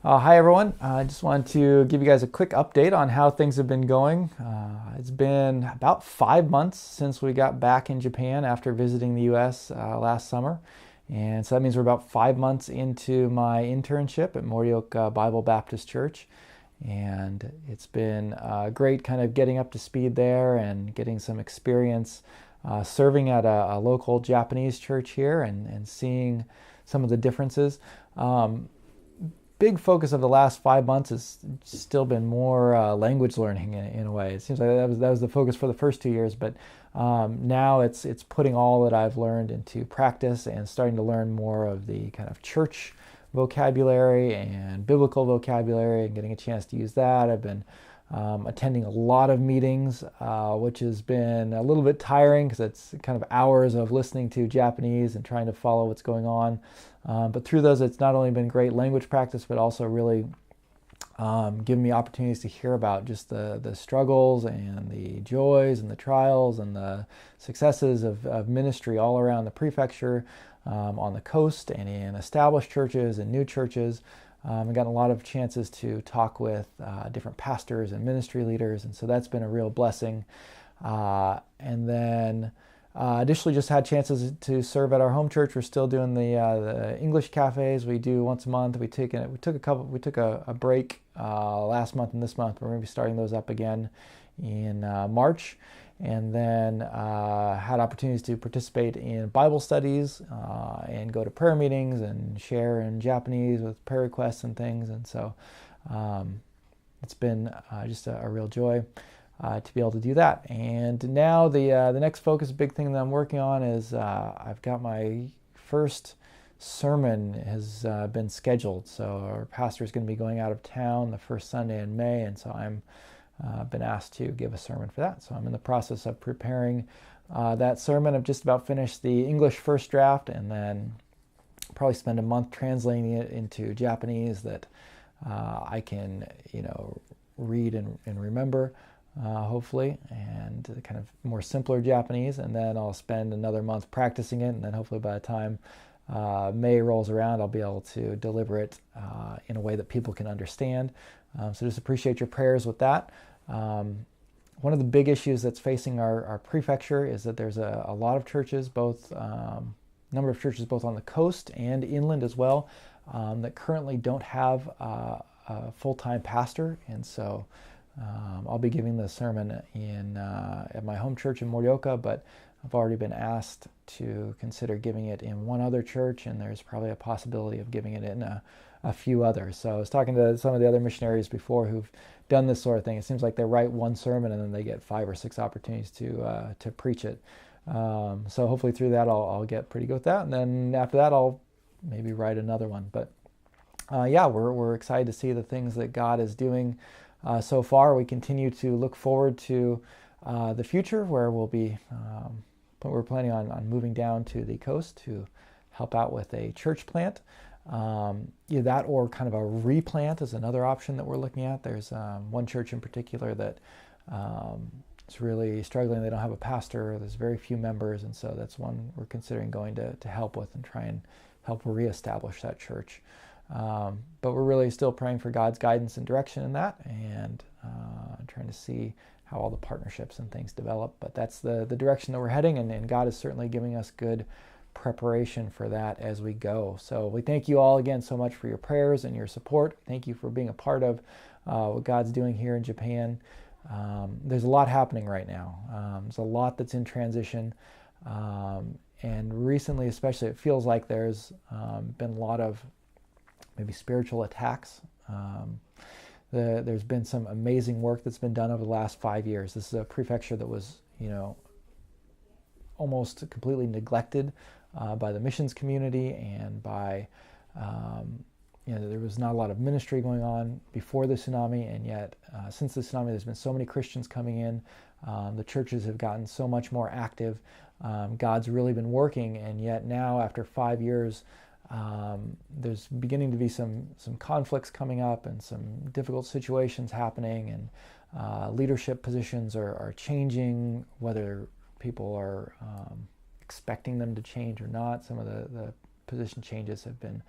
Hi everyone. I just wanted to give you guys a quick update on how things have been going. It's been about 5 months since we got back in Japan after visiting the U.S. Last summer. And so that means we're about 5 months into my internship at Morioka Bible Baptist Church. And it's been great kind of getting up to speed there and getting some experience serving at a local Japanese church here and seeing some of the differences. Big focus of the last 5 months has still been more language learning in a way. It seems like that was the focus for the first 2 years, but now it's putting all that I've learned into practice and starting to learn more of the kind of church vocabulary and biblical vocabulary and getting a chance to use that. I've been attending a lot of meetings, which has been a little bit tiring because it's kind of hours of listening to Japanese and trying to follow what's going on. But through those, it's not only been great language practice, but also really given me opportunities to hear about just the struggles and the joys and the trials and the successes of ministry all around the prefecture, on the coast and in established churches and new churches. I've gotten a lot of chances to talk with different pastors and ministry leaders, and so that's been a real blessing. And then additionally, just had chances to serve at our home church. We're still doing the English cafes. We do once a month. We took a break last month and this month. We're going to be starting those up again in March. And then had opportunities to participate in Bible studies and go to prayer meetings and share in Japanese with prayer requests and things. And so it's been just a real joy to be able to do that. And now the next focus, big thing that I'm working on is I've got my first sermon has been scheduled. So our pastor is going to be going out of town the first Sunday in May, and so I'm been asked to give a sermon for that. So I'm in the process of preparing that sermon. I've just about finished the English first draft, and then probably spend a month translating it into Japanese that I can, read and remember, hopefully, and kind of more simpler Japanese. And then I'll spend another month practicing it, and then hopefully by the time May rolls around, I'll be able to deliver it in a way that people can understand. So just appreciate your prayers with that. One of the big issues that's facing our prefecture is that there's a lot of churches, number of churches both on the coast and inland as well, that currently don't have a full-time pastor. And so I'll be giving the sermon at my home church in Morioka, but I've already been asked to consider giving it in one other church, and there's probably a possibility of giving it in a few others. So I was talking to some of the other missionaries before who've done this sort of thing. It seems like they write one sermon and then they get 5 or 6 opportunities to preach it. So hopefully through that I'll get pretty good with that, and then after that I'll maybe write another one. But we're excited to see the things that God is doing so far. We continue to look forward to the future where we're planning on moving down to the coast to help out with a church plant. Either that or kind of a replant is another option that we're looking at. There's one church in particular that is really struggling. They don't have a pastor. There's very few members, and so that's one we're considering going to help with and try and help reestablish that church. But we're really still praying for God's guidance and direction in that, and trying to see how all the partnerships and things develop. But that's the direction that we're heading, and God is certainly giving us good preparation for that as we go. So we thank you all again so much for your prayers and your support. Thank you for being a part of what God's doing here in Japan. There's a lot happening right now. There's a lot that's in transition. And recently especially, it feels like there's been a lot of maybe spiritual attacks. There's been some amazing work that's been done over the last 5 years. This is a prefecture that was, almost completely neglected by the missions community and by, there was not a lot of ministry going on before the tsunami, and yet since the tsunami, there's been so many Christians coming in. The churches have gotten so much more active. God's really been working, and yet now after 5 years, there's beginning to be some conflicts coming up and some difficult situations happening, and leadership positions are changing, whether people are expecting them to change or not. Some of the position changes have been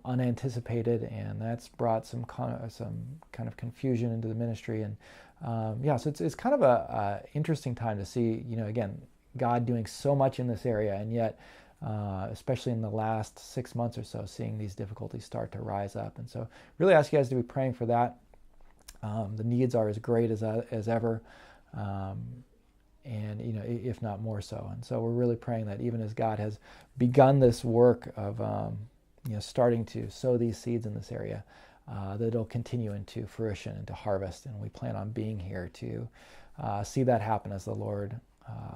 unanticipated, and that's brought some kind of confusion into the ministry. And so it's kind of a interesting time to see, again, God doing so much in this area, and yet especially in the last 6 months or so, seeing these difficulties start to rise up. And so really ask you guys to be praying for that. The needs are as great as ever, and if not more so. And so we're really praying that even as God has begun this work of starting to sow these seeds in this area, that it'll continue into fruition, into harvest. And we plan on being here to see that happen as the Lord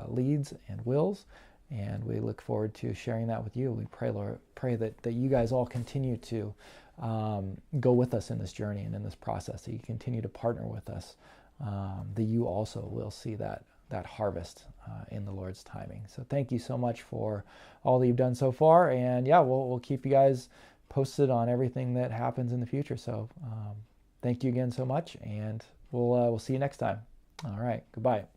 leads and wills. And we look forward to sharing that with you. We pray that you guys all continue to go with us in this journey and in this process, that you continue to partner with us, that you also will see that harvest in the Lord's timing. So thank you so much for all that you've done so far. And we'll keep you guys posted on everything that happens in the future. So thank you again so much, and we'll see you next time. All right, goodbye.